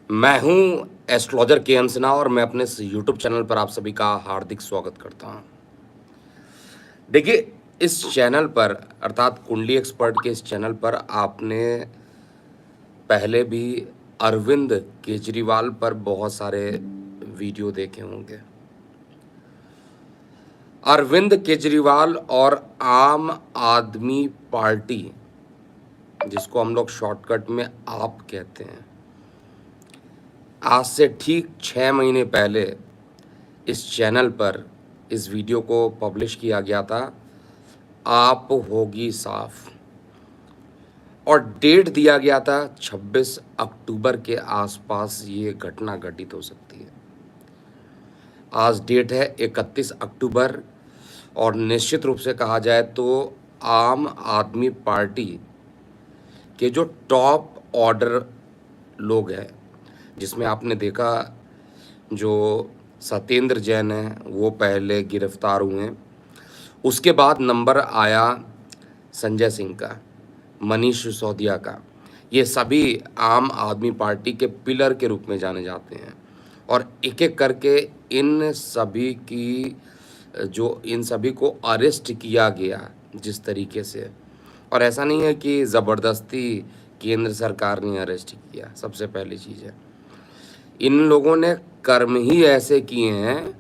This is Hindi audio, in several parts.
मैं हूं एस्ट्रोलॉजर के एम सिन्हा और मैं अपने इस यूट्यूब चैनल पर आप सभी का हार्दिक स्वागत करता हूं। देखिए, इस चैनल पर अर्थात कुंडली एक्सपर्ट के इस चैनल पर आपने पहले भी अरविंद केजरीवाल पर बहुत सारे वीडियो देखे होंगे। अरविंद केजरीवाल और आम आदमी पार्टी, जिसको हम लोग शॉर्टकट में आप कहते हैं, आज से ठीक 6 महीने पहले इस चैनल पर इस वीडियो को पब्लिश किया गया था। आप होगी साफ, और डेट दिया गया था 26 अक्टूबर के आसपास ये घटना घटित हो सकती है। आज डेट है 31 अक्टूबर और निश्चित रूप से कहा जाए तो आम आदमी पार्टी के जो टॉप ऑर्डर लोग हैं, जिसमें आपने देखा जो सत्येंद्र जैन हैं वो पहले गिरफ्तार हुए, उसके बाद नंबर आया संजय सिंह का, मनीष सिसोदिया का। ये सभी आम आदमी पार्टी के पिलर के रूप में जाने जाते हैं और एक एक करके इन सभी को अरेस्ट किया गया जिस तरीके से। और ऐसा नहीं है कि ज़बरदस्ती केंद्र सरकार ने अरेस्ट किया। सबसे पहली चीज़ है, इन लोगों ने कर्म ही ऐसे किए हैं,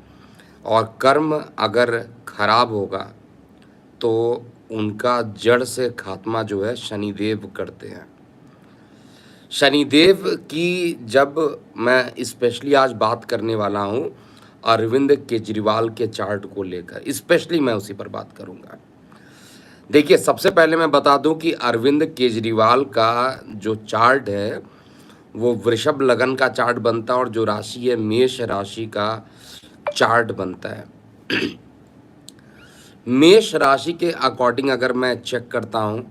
और कर्म अगर खराब होगा तो उनका जड़ से खात्मा जो है शनिदेव करते हैं। शनिदेव की जब मैं स्पेशली आज बात करने वाला हूँ अरविंद केजरीवाल के चार्ट को लेकर, स्पेशली मैं उसी पर बात करूँगा। देखिए, सबसे पहले मैं बता दूं कि अरविंद केजरीवाल का जो चार्ट है वो वृषभ लगन का चार्ट बनता है, और जो राशि है मेष राशि का चार्ट बनता है। मेष राशि के अकॉर्डिंग अगर मैं चेक करता हूं,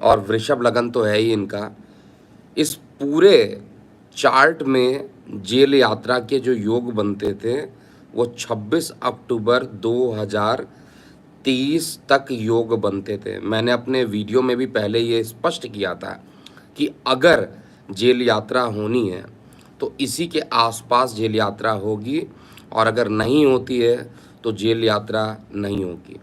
और वृषभ लगन तो है ही इनका, इस पूरे चार्ट में जेल यात्रा के जो योग बनते थे वो 26 अक्टूबर 2023 तक योग बनते थे। मैंने अपने वीडियो में भी पहले ये स्पष्ट किया था कि अगर जेल यात्रा होनी है तो इसी के आसपास जेल यात्रा होगी, और अगर नहीं होती है तो जेल यात्रा नहीं होगी।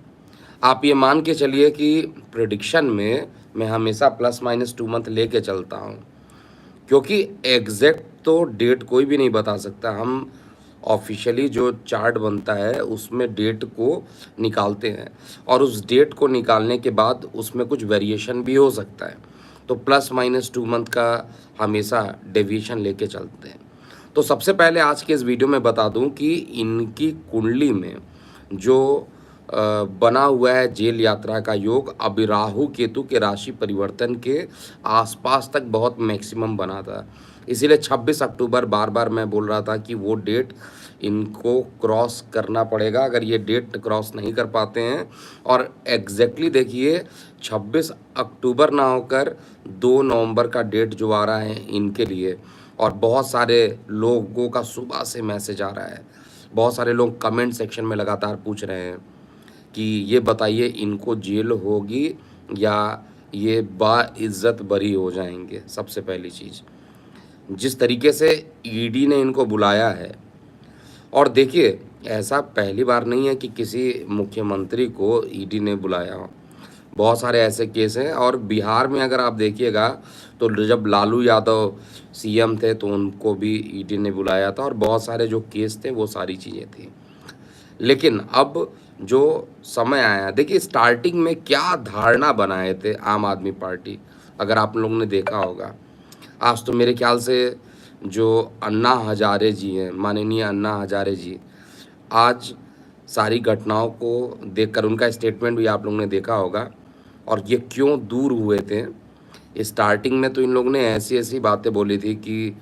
आप ये मान के चलिए कि प्रेडिक्शन में मैं हमेशा ±2 मंथ लेके चलता हूँ, क्योंकि एग्जैक्ट तो डेट कोई भी नहीं बता सकता। हम ऑफिशियली जो चार्ट बनता है उसमें डेट को निकालते हैं, और उस डेट को निकालने के बाद उसमें कुछ वेरिएशन भी हो सकता है, तो ±2 मंथ का हमेशा डेविएशन लेके चलते हैं। तो सबसे पहले आज के इस वीडियो में बता दूं कि इनकी कुंडली में जो बना हुआ है जेल यात्रा का योग, अभी राहु केतु के राशि परिवर्तन के आसपास तक बहुत मैक्सिमम बना था। इसीलिए 26 अक्टूबर बार बार मैं बोल रहा था कि वो डेट इनको क्रॉस करना पड़ेगा। अगर ये डेट क्रॉस नहीं कर पाते हैं, और एग्जैक्टली देखिए 26 अक्टूबर ना होकर 2 नवंबर का डेट जो आ रहा है इनके लिए, और बहुत सारे लोगों का सुबह से मैसेज आ रहा है, बहुत सारे लोग कमेंट सेक्शन में लगातार पूछ रहे हैं कि ये बताइए इनको जेल होगी या ये बाइज्जत बरी हो जाएंगे। सबसे पहली चीज़, जिस तरीके से ईडी ने इनको बुलाया है, और देखिए ऐसा पहली बार नहीं है कि किसी मुख्यमंत्री को ईडी ने बुलाया हो, बहुत सारे ऐसे केस हैं। और बिहार में अगर आप देखिएगा तो जब लालू यादव सीएम थे तो उनको भी ईडी ने बुलाया था, और बहुत सारे जो केस थे वो सारी चीज़ें थी। लेकिन अब जो समय आया, देखिए स्टार्टिंग में क्या धारणा बनाए थे आम आदमी पार्टी, अगर आप लोगों ने देखा होगा। आज तो मेरे ख्याल से जो अन्ना हजारे जी हैं, माननीय अन्ना हजारे जी, आज सारी घटनाओं को देखकर उनका स्टेटमेंट भी आप लोगों ने देखा होगा, और ये क्यों दूर हुए थे। स्टार्टिंग में तो इन लोगों ने ऐसी ऐसी बातें बोली थी कि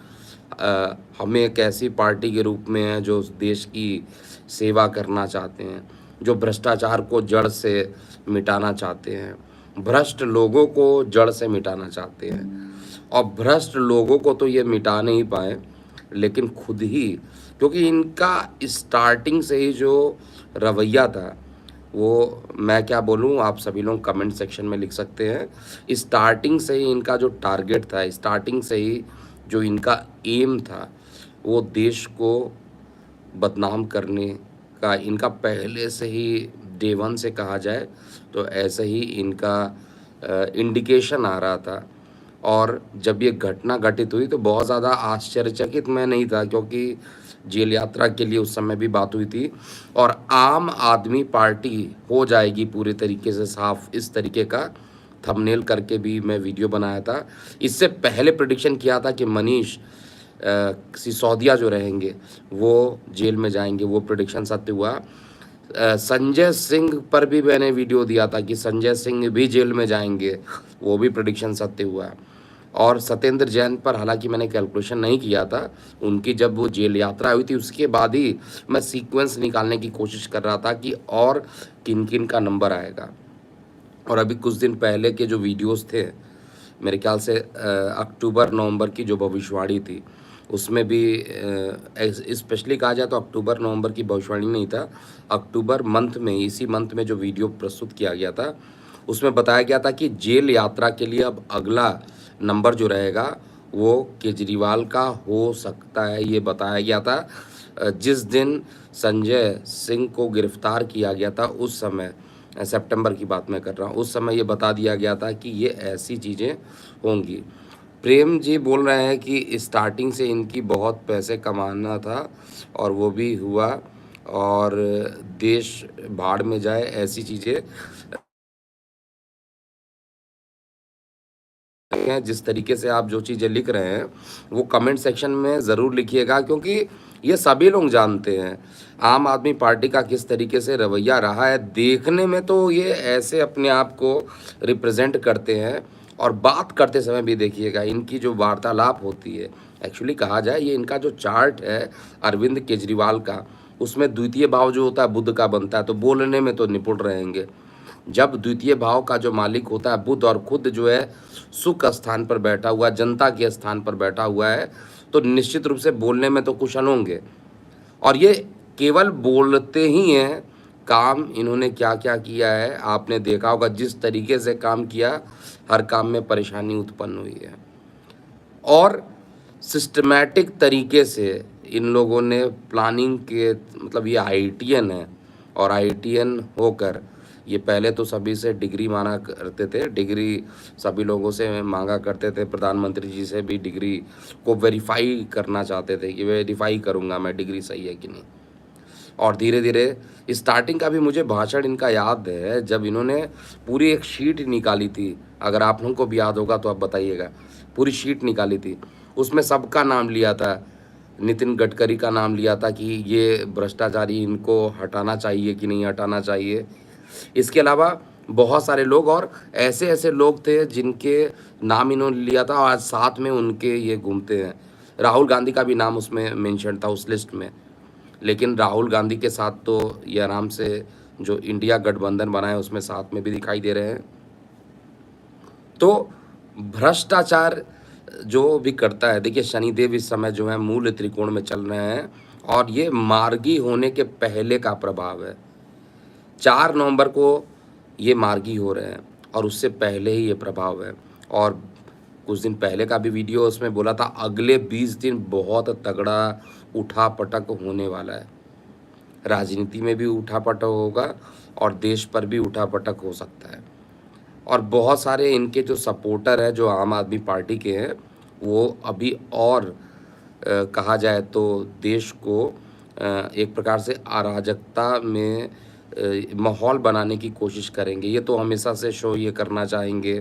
हमें एक ऐसी पार्टी के रूप में है जो देश की सेवा करना चाहते हैं, जो भ्रष्टाचार को जड़ से मिटाना चाहते हैं, भ्रष्ट लोगों को जड़ से मिटाना चाहते हैं। और भ्रष्ट लोगों को तो ये मिटा नहीं पाए, लेकिन खुद ही, क्योंकि इनका स्टार्टिंग से ही जो रवैया था वो मैं क्या बोलूं, आप सभी लोग कमेंट सेक्शन में लिख सकते हैं। स्टार्टिंग से ही इनका जो टारगेट था, स्टार्टिंग से ही जो इनका एम था वो देश को बदनाम करने का इनका पहले से ही डे वन से कहा जाए तो ऐसे ही इनका इंडिकेशन आ रहा था। और जब ये घटना घटित हुई तो बहुत ज़्यादा आश्चर्यचकित मैं नहीं था, क्योंकि जेल यात्रा के लिए उस समय भी बात हुई थी और आम आदमी पार्टी हो जाएगी पूरे तरीके से साफ, इस तरीके का थंबनेल करके भी मैं वीडियो बनाया था। इससे पहले प्रेडिक्शन किया था कि मनीष सिसोदिया जो रहेंगे वो जेल में जाएंगे, वो प्रेडिक्शन सत्य हुआ। संजय सिंह पर भी मैंने वीडियो दिया था कि संजय सिंह भी जेल में जाएंगे, वो भी प्रेडिक्शन सत्य हुआ। और सत्येंद्र जैन पर हालांकि मैंने कैलकुलेशन नहीं किया था, उनकी जब वो जेल यात्रा हुई थी उसके बाद ही मैं सीक्वेंस निकालने की कोशिश कर रहा था कि और किन किन का नंबर आएगा। और अभी कुछ दिन पहले के जो वीडियोस थे, मेरे ख्याल से अक्टूबर नवंबर की जो भविष्यवाणी थी उसमें भी स्पेशली कहा जाए तो अक्टूबर नवंबर की भविष्यवाणी नहीं था, अक्टूबर मंथ में, इसी मंथ में जो वीडियो प्रस्तुत किया गया था उसमें बताया गया था कि जेल यात्रा के लिए अब अगला नंबर जो रहेगा वो केजरीवाल का हो सकता है, ये बताया गया था। जिस दिन संजय सिंह को गिरफ्तार किया गया था उस समय, सितंबर की बात मैं कर रहा हूँ, उस समय ये बता दिया गया था कि ये ऐसी चीज़ें होंगी। प्रेम जी बोल रहे हैं कि स्टार्टिंग से इनकी बहुत पैसे कमाना था और वो भी हुआ, और देश भाड़ में जाए, ऐसी चीज़ें हैं। जिस तरीके से आप जो चीज़ें लिख रहे हैं वो कमेंट सेक्शन में ज़रूर लिखिएगा, क्योंकि ये सभी लोग जानते हैं आम आदमी पार्टी का किस तरीके से रवैया रहा है। देखने में तो ये ऐसे अपने आप को रिप्रेजेंट करते हैं, और बात करते समय भी देखिएगा इनकी जो वार्तालाप होती है, एक्चुअली कहा जाए ये इनका जो चार्ट है अरविंद केजरीवाल का, उसमें द्वितीय भाव जो होता है बुध का बनता है, तो बोलने में तो निपुण रहेंगे। जब द्वितीय भाव का जो मालिक होता है बुध और खुद जो है सुख स्थान पर बैठा हुआ, जनता के स्थान पर बैठा हुआ है, तो निश्चित रूप से बोलने में तो कुशल होंगे। और ये केवल बोलते ही हैं, काम इन्होंने क्या क्या किया है आपने देखा होगा, जिस तरीके से काम किया हर काम में परेशानी उत्पन्न हुई है। और सिस्टमैटिक तरीके से इन लोगों ने प्लानिंग के, मतलब ये आईटीएन है, और आईटीएन होकर ये पहले तो सभी से डिग्री मांगा करते थे, डिग्री सभी लोगों से मांगा करते थे, प्रधानमंत्री जी से भी डिग्री को वेरीफाई करना चाहते थे कि वेरीफाई करूँगा मैं डिग्री सही है कि नहीं। और धीरे धीरे स्टार्टिंग का भी मुझे भाषण इनका याद है, जब इन्होंने पूरी एक शीट निकाली थी, अगर आप लोगों को भी याद होगा तो आप बताइएगा, पूरी शीट निकाली थी, उसमें सबका नाम लिया था, नितिन गडकरी का नाम लिया था कि ये भ्रष्टाचारी, इनको हटाना चाहिए कि नहीं हटाना चाहिए। इसके अलावा बहुत सारे लोग और ऐसे ऐसे लोग थे जिनके नाम इन्होंने लिया था, और आज साथ में उनके ये घूमते हैं। राहुल गांधी का भी नाम उसमें मेंशन था उस लिस्ट में, लेकिन राहुल गांधी के साथ तो ये आराम से जो इंडिया गठबंधन बना है उसमें साथ में भी दिखाई दे रहे हैं। तो भ्रष्टाचार जो भी करता है, देखिए शनिदेव इस समय जो है मूल त्रिकोण में चल रहे हैं, और ये मार्गी होने के पहले का प्रभाव है। 4 नवंबर को ये मार्गी हो रहे हैं और उससे पहले ही ये प्रभाव है। और कुछ दिन पहले का भी वीडियो उसमें बोला था अगले 20 दिन बहुत तगड़ा उठापटक होने वाला है, राजनीति में भी उठापटक होगा और देश पर भी उठापटक हो सकता है। और बहुत सारे इनके जो सपोर्टर हैं जो आम आदमी पार्टी के हैं, वो अभी और कहा जाए तो देश को एक प्रकार से अराजकता में माहौल बनाने की कोशिश करेंगे। ये तो हमेशा से शो ये करना चाहेंगे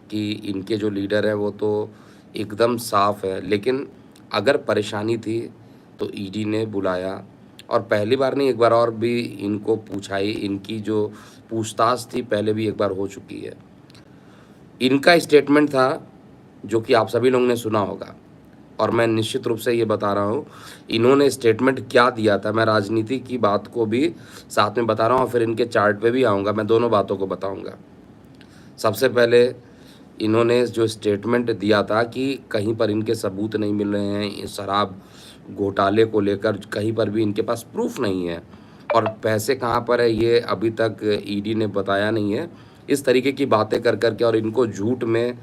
कि इनके जो लीडर हैं वो तो एकदम साफ है, लेकिन अगर परेशानी थी तो ईडी ने बुलाया, और पहली बार नहीं एक बार और भी इनको पूछाई, इनकी जो पूछताछ थी पहले भी एक बार हो चुकी है। इनका स्टेटमेंट था जो कि आप सभी लोगों ने सुना होगा, और मैं निश्चित रूप से ये बता रहा हूँ इन्होंने स्टेटमेंट क्या दिया था। मैं राजनीति की बात को भी साथ में बता रहा हूँ और फिर इनके चार्ट पे भी आऊँगा, मैं दोनों बातों को बताऊँगा। सबसे पहले इन्होंने जो स्टेटमेंट दिया था कि कहीं पर इनके सबूत नहीं मिल रहे हैं, शराब घोटाले को लेकर कहीं पर भी इनके पास प्रूफ नहीं है, और पैसे कहाँ पर है ये अभी तक ईडी ने बताया नहीं है। इस तरीके की बातें कर करके और इनको झूठ में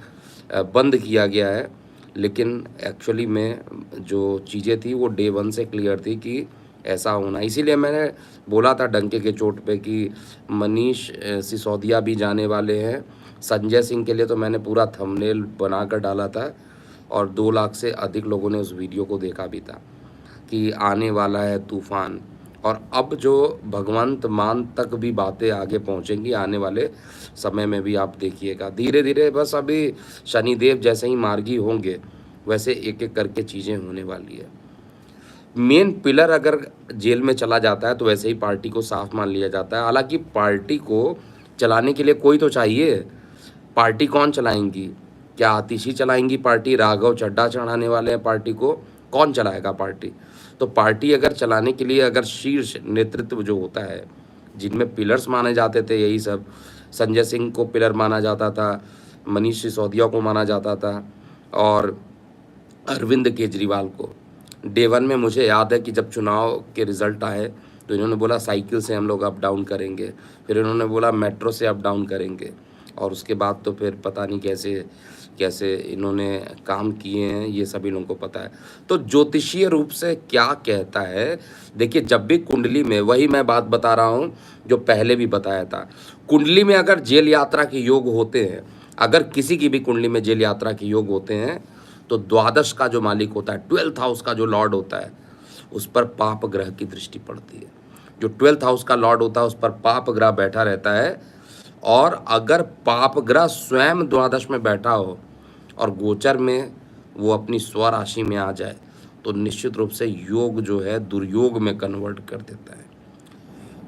बंद किया गया है। लेकिन एक्चुअली में जो चीज़ें थी वो डे वन से क्लियर थी कि ऐसा होना। इसीलिए मैंने बोला था डंके के चोट पे कि मनीष सिसोदिया भी जाने वाले हैं। संजय सिंह के लिए तो मैंने पूरा थंबनेल बना कर डाला था और 2 लाख से अधिक लोगों ने उस वीडियो को देखा भी था कि आने वाला है तूफ़ान। और अब जो भगवंत मान तक भी बातें आगे पहुंचेंगी आने वाले समय में भी, आप देखिएगा धीरे धीरे। बस अभी शनिदेव जैसे ही मार्गी होंगे वैसे एक एक करके चीज़ें होने वाली है। मेन पिलर अगर जेल में चला जाता है तो वैसे ही पार्टी को साफ मान लिया जाता है। हालांकि पार्टी को चलाने के लिए कोई तो चाहिए। पार्टी कौन चलाएंगी? क्या आतिशी चलाएंगी पार्टी? राघव चड्ढा चढ़ाने वाले हैं पार्टी को? कौन चलाएगा पार्टी? तो पार्टी अगर चलाने के लिए अगर शीर्ष नेतृत्व जो होता है, जिनमें पिलर्स माने जाते थे यही सब, संजय सिंह को पिलर माना जाता था, मनीष सिसोदिया को माना जाता था और अरविंद केजरीवाल को। डे वन में मुझे याद है कि जब चुनाव के रिज़ल्ट आए तो इन्होंने बोला साइकिल से हम लोग अप डाउन करेंगे, फिर इन्होंने बोला मेट्रो से अप डाउन करेंगे, और उसके बाद तो फिर पता नहीं कैसे कैसे इन्होंने काम किए हैं, ये सभी लोगों को पता है। तो ज्योतिषीय रूप से क्या कहता है, देखिए जब भी कुंडली में, वही मैं बात बता रहा हूँ जो पहले भी बताया था, कुंडली में अगर जेल यात्रा के योग होते हैं, अगर किसी की भी कुंडली में जेल यात्रा के योग होते हैं तो द्वादश का जो मालिक होता है, 12th हाउस का जो लॉर्ड होता है, उस पर पाप ग्रह की दृष्टि पड़ती है। जो 12th हाउस का लॉर्ड होता है उस पर पाप ग्रह बैठा रहता है, और अगर पाप ग्रह स्वयं द्वादश में बैठा हो और गोचर में वो अपनी स्वराशि में आ जाए तो निश्चित रूप से योग जो है दुर्योग में कन्वर्ट कर देता है,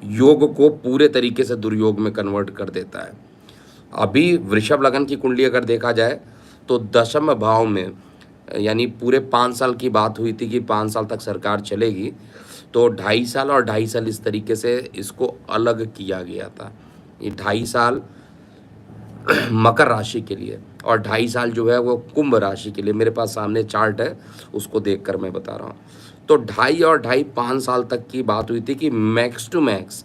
योग को पूरे तरीके से दुर्योग में कन्वर्ट कर देता है। अभी वृषभ लगन की कुंडली अगर देखा जाए तो दशम भाव में, यानी पूरे 5 साल की बात हुई थी कि 5 साल तक सरकार चलेगी, तो 2.5 साल और 2.5 साल इस तरीके से इसको अलग किया गया था। ये 2.5 साल मकर राशि के लिए और 2.5 साल जो है वो कुंभ राशि के लिए। मेरे पास सामने चार्ट है, उसको देखकर मैं बता रहा हूँ। तो 2.5 और 2.5 5 साल तक की बात हुई थी कि मैक्स टू मैक्स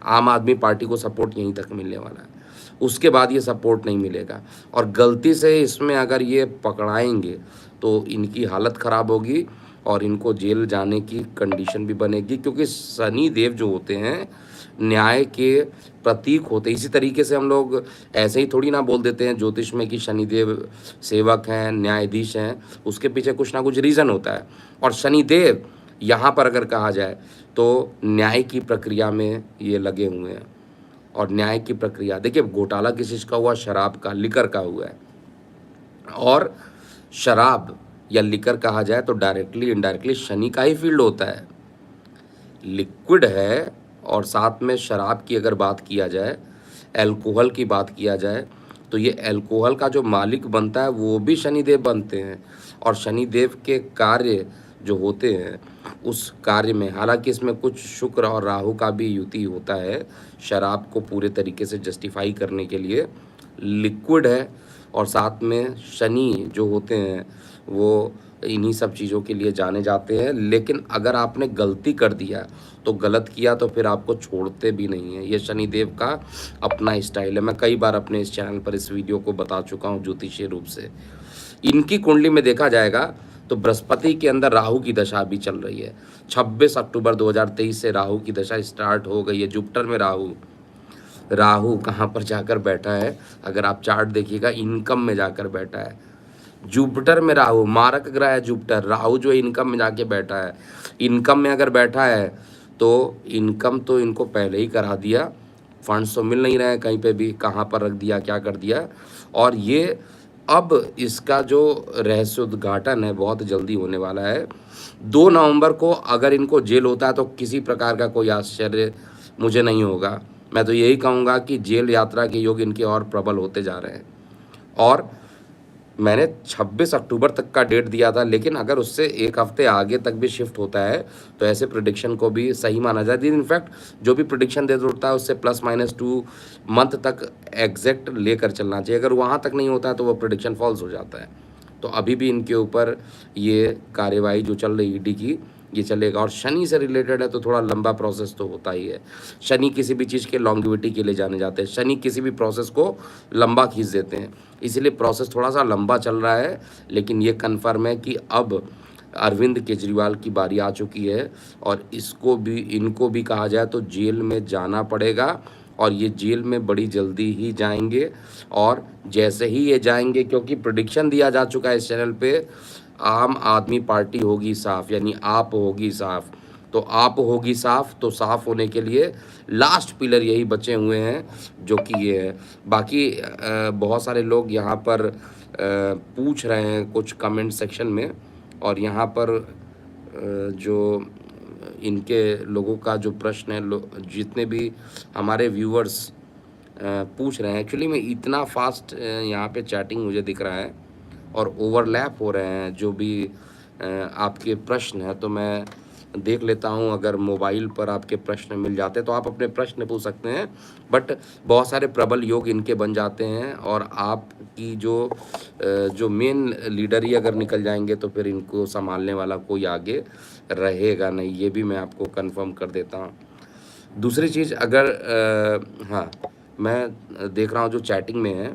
आम आदमी पार्टी को सपोर्ट यहीं तक मिलने वाला है, उसके बाद ये सपोर्ट नहीं मिलेगा। और गलती से इसमें अगर ये पकड़ाएंगे तो इनकी हालत ख़राब होगी और इनको जेल जाने की कंडीशन भी बनेगी, क्योंकि शनि देव जो होते हैं न्याय के प्रतीक होते हैं। इसी तरीके से हम लोग ऐसे ही थोड़ी ना बोल देते हैं ज्योतिष में कि शनिदेव सेवक हैं, न्यायाधीश हैं, उसके पीछे कुछ ना कुछ रीज़न होता है। और शनिदेव यहाँ पर अगर कहा जाए तो न्याय की प्रक्रिया में ये लगे हुए हैं। और न्याय की प्रक्रिया देखिए, घोटाला किस चीज़ का हुआ? शराब का, लिकर का हुआ है। और शराब या लिकर कहा जाए तो डायरेक्टली इनडायरेक्टली शनि का ही फील्ड होता है, लिक्विड है। और साथ में शराब की अगर बात किया जाए, अल्कोहल की बात किया जाए, तो ये अल्कोहल का जो मालिक बनता है वो भी शनिदेव बनते हैं। और शनिदेव के कार्य जो होते हैं उस कार्य में, हालांकि इसमें कुछ शुक्र और राहु का भी युति होता है शराब को पूरे तरीके से जस्टिफाई करने के लिए, लिक्विड है। और साथ में शनि जो होते हैं वो इन्हीं सब चीज़ों के लिए जाने जाते हैं। लेकिन अगर आपने गलती कर दिया तो गलत किया तो फिर आपको छोड़ते भी नहीं हैं। ये शनिदेव का अपना स्टाइल है। मैं कई बार अपने इस चैनल पर इस वीडियो को बता चुका हूँ ज्योतिषीय रूप से। इनकी कुंडली में देखा जाएगा तो बृहस्पति के अंदर राहु की दशा भी चल रही है। 26 अक्टूबर 2023 से राहु की दशा स्टार्ट हो गई है। जुपिटर में राहु कहाँ पर जाकर बैठा है? अगर आप चार्ट देखिएगा, इनकम में जाकर बैठा है। जुपिटर में राहु, मारक ग्रह है जुपिटर, राहु जो इनकम में जाके बैठा है। इनकम में अगर बैठा है तो इनकम तो इनको पहले ही करा दिया, फंड्स तो मिल नहीं रहे हैं कहीं पे भी, कहाँ पर रख दिया, क्या कर दिया। और ये अब इसका जो रहस्य उद्घाटन है बहुत जल्दी होने वाला है। 2 नवंबर को अगर इनको जेल होता है तो किसी प्रकार का कोई आश्चर्य मुझे नहीं होगा। मैं तो यही कहूँगा कि जेल यात्रा के योग इनके और प्रबल होते जा रहे हैं। और मैंने 26 अक्टूबर तक का डेट दिया था, लेकिन अगर उससे एक हफ्ते आगे तक भी शिफ्ट होता है तो ऐसे प्रिडिक्शन को भी सही माना जाता है। इनफैक्ट जो भी प्रिडिक्शन दे देता है उससे +-2 मंथ तक एग्जैक्ट लेकर चलना चाहिए। अगर वहाँ तक नहीं होता है तो वो प्रिडिक्शन फॉल्स हो जाता है। तो अभी भी इनके ऊपर ये कार्यवाही जो चल रही ईडी की ये चलेगा। और शनि से रिलेटेड है तो थोड़ा लंबा प्रोसेस तो होता ही है। शनि किसी भी चीज़ के लॉन्गिविटी के लिए जाने जाते हैं, शनि किसी भी प्रोसेस को लंबा खींच देते हैं, इसीलिए प्रोसेस थोड़ा सा लंबा चल रहा है। लेकिन ये कन्फर्म है कि अब अरविंद केजरीवाल की बारी आ चुकी है और इनको भी कहा जाए तो जेल में जाना पड़ेगा, और ये जेल में बड़ी जल्दी ही जाएंगे। और जैसे ही ये जाएंगे, क्योंकि प्रेडिक्शन दिया जा चुका है इस चैनल पे, आम आदमी पार्टी होगी साफ, यानी आप होगी साफ। तो आप होगी साफ, तो साफ होने के लिए लास्ट पिलर यही बचे हुए हैं जो कि ये है। बाकी बहुत सारे लोग यहाँ पर पूछ रहे हैं कुछ कमेंट सेक्शन में, और यहाँ पर जो इनके लोगों का जो प्रश्न है, जितने भी हमारे व्यूअर्स पूछ रहे हैं, एक्चुअली में इतना फास्ट यहाँ पे चैटिंग मुझे दिख रहा है और ओवरलैप हो रहे हैं जो भी आपके प्रश्न हैं, तो मैं देख लेता हूं। अगर मोबाइल पर आपके प्रश्न मिल जाते तो आप अपने प्रश्न पूछ सकते हैं, बट बहुत सारे प्रबल योग इनके बन जाते हैं, और आपकी जो मेन लीडर ही अगर निकल जाएंगे तो फिर इनको संभालने वाला कोई आगे रहेगा नहीं, ये भी मैं आपको कंफर्म कर देता हूँ। दूसरी चीज़, अगर हाँ, मैं देख रहा हूँ जो चैटिंग में है,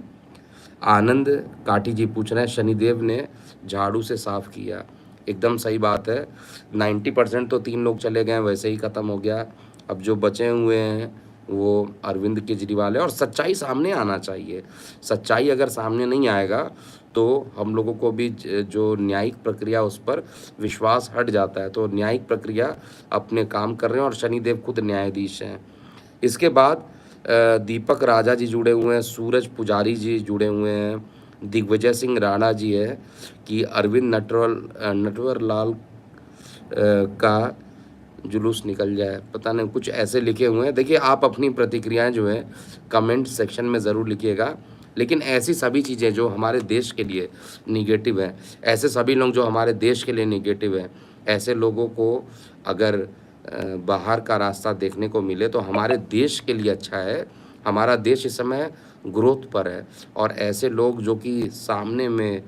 आनंद काठी जी पूछ रहे हैं शनिदेव ने झाड़ू से साफ किया। एकदम सही बात है। 90% तो 3 लोग चले गए, वैसे ही ख़त्म हो गया। अब जो बचे हुए हैं वो अरविंद केजरीवाल है, और सच्चाई सामने आना चाहिए। सच्चाई अगर सामने नहीं आएगा तो हम लोगों को भी जो न्यायिक प्रक्रिया उस पर विश्वास हट जाता है। तो न्यायिक प्रक्रिया अपने काम कर रहे हैं और शनिदेव खुद न्यायाधीश हैं। इसके बाद दीपक राजा जी जुड़े हुए हैं, सूरज पुजारी जी जुड़े हुए हैं, दिग्विजय सिंह राणा जी है कि अरविंद नटवर लाल का जुलूस निकल जाए, पता नहीं कुछ ऐसे लिखे हुए हैं। देखिए, आप अपनी प्रतिक्रियाएं जो है कमेंट सेक्शन में ज़रूर लिखिएगा, लेकिन ऐसी सभी चीज़ें जो हमारे देश के लिए निगेटिव है, ऐसे सभी लोग जो हमारे देश के लिए निगेटिव है, ऐसे लोगों को अगर बाहर का रास्ता देखने को मिले तो हमारे देश के लिए अच्छा है। हमारा देश इस समय ग्रोथ पर है, और ऐसे लोग जो कि सामने में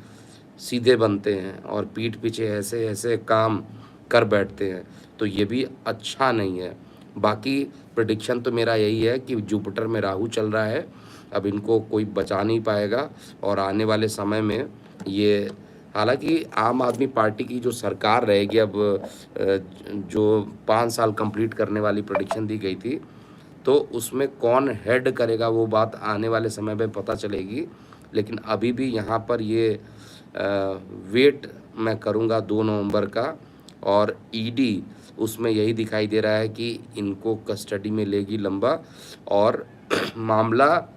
सीधे बनते हैं और पीठ पीछे ऐसे ऐसे काम कर बैठते हैं, तो ये भी अच्छा नहीं है। बाकी प्रेडिक्शन तो मेरा यही है कि जुपिटर में राहु चल रहा है, अब इनको कोई बचा नहीं पाएगा, और आने वाले समय में ये, हालांकि आम आदमी पार्टी की जो सरकार रहेगी अब, जो 5 साल कंप्लीट करने वाली प्रेडिक्शन दी गई थी, तो उसमें कौन हेड करेगा वो बात आने वाले समय में पता चलेगी। लेकिन अभी भी यहाँ पर ये वेट मैं करूँगा 2 नवंबर का, और ईडी उसमें यही दिखाई दे रहा है कि इनको कस्टडी में लेगी लंबा, और मामला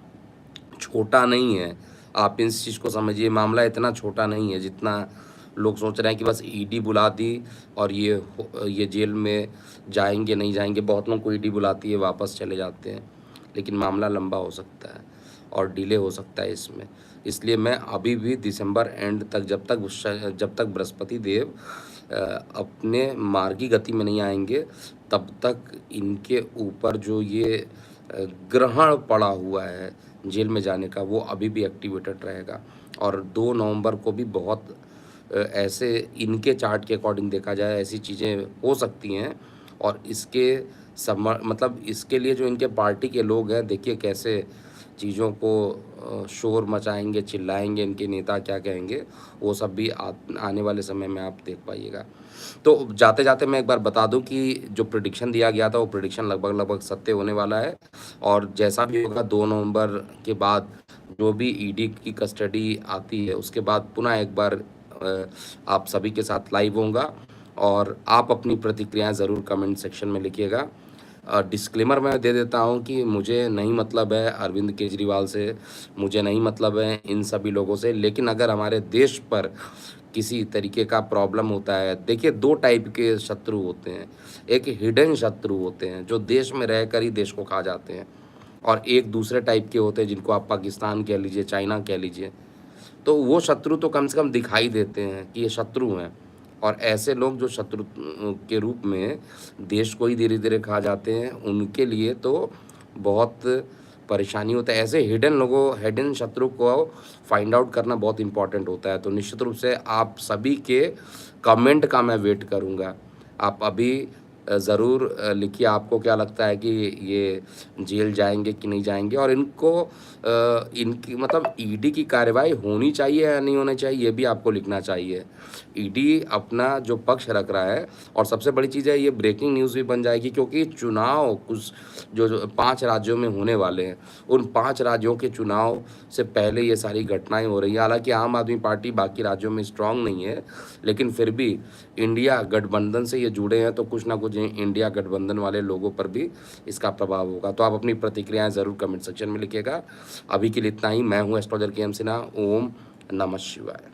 छोटा नहीं है। आप इस चीज़ को समझिए, मामला इतना छोटा नहीं है जितना लोग सोच रहे हैं कि बस ईडी बुला दी और ये जेल में जाएंगे नहीं जाएंगे। बहुत लोग को ईडी बुलाती है, वापस चले जाते हैं, लेकिन मामला लंबा हो सकता है और डिले हो सकता है इसमें। इसलिए मैं अभी भी दिसंबर एंड तक, जब तक बृहस्पति देव अपने मार्गी गति में नहीं आएंगे, तब तक इनके ऊपर जो ये ग्रहण पड़ा हुआ है जेल में जाने का, वो अभी भी एक्टिवेटेड रहेगा। और 2 नवंबर को भी बहुत ऐसे इनके चार्ट के अकॉर्डिंग देखा जाए ऐसी चीज़ें हो सकती हैं, और मतलब इसके लिए जो इनके पार्टी के लोग हैं, देखिए कैसे चीज़ों को शोर मचाएंगे, चिल्लाएंगे, इनके नेता क्या कहेंगे, वो सब भी आने वाले समय में आप देख पाइएगा। तो जाते जाते मैं एक बार बता दूं कि जो प्रेडिक्शन दिया गया था वो प्रेडिक्शन लगभग सत्य होने वाला है, और जैसा भी होगा 2 नवंबर के बाद जो भी ईडी की कस्टडी आती है उसके बाद पुनः एक बार आप सभी के साथ लाइव होऊंगा, और आप अपनी प्रतिक्रियाएं ज़रूर कमेंट सेक्शन में लिखिएगा। डिस्क्लेमर मैं दे देता हूं कि मुझे नहीं मतलब है अरविंद केजरीवाल से, मुझे नहीं मतलब है इन सभी लोगों से, लेकिन अगर हमारे देश पर किसी तरीके का प्रॉब्लम होता है, देखिए 2 टाइप के शत्रु होते हैं। एक हिडन शत्रु होते हैं जो देश में रहकर ही देश को खा जाते हैं, और एक दूसरे टाइप के होते हैं जिनको आप पाकिस्तान कह लीजिए, चाइना कह लीजिए। तो वो शत्रु तो कम से कम दिखाई देते हैं कि ये शत्रु हैं, और ऐसे लोग जो शत्रु के रूप में देश को ही धीरे धीरे खा जाते हैं, उनके लिए तो बहुत परेशानी होता है। ऐसे हिडन शत्रु को फाइंड आउट करना बहुत इंपॉर्टेंट होता है। तो निश्चित रूप से आप सभी के कमेंट का मैं वेट करूंगा। आप अभी ज़रूर लिखिए आपको क्या लगता है कि ये जेल जाएँगे कि नहीं जाएँगे, और इनको इनकी मतलब ईडी की कार्रवाई होनी चाहिए या नहीं होनी चाहिए, ये भी आपको लिखना चाहिए। ईडी अपना जो पक्ष रख रहा है, और सबसे बड़ी चीज़ है ये ब्रेकिंग न्यूज़ भी बन जाएगी, क्योंकि चुनाव कुछ जो 5 राज्यों में होने वाले हैं, उन 5 राज्यों के चुनाव से पहले ये सारी घटनाएँ हो रही हैं। हालाँकि आम आदमी पार्टी बाकी राज्यों में स्ट्रॉन्ग नहीं है, लेकिन फिर भी इंडिया गठबंधन से ये जुड़े हैं, तो कुछ ना कुछ इंडिया गठबंधन वाले लोगों पर भी इसका प्रभाव होगा। तो आप अपनी प्रतिक्रियाएँ ज़रूर कमेंट सेक्शन में लिखिएगा। अभी के लिए इतना ही। मैं हूँ एस्ट्रोलॉजर के एम सिन्हा। ओम नमः शिवाय।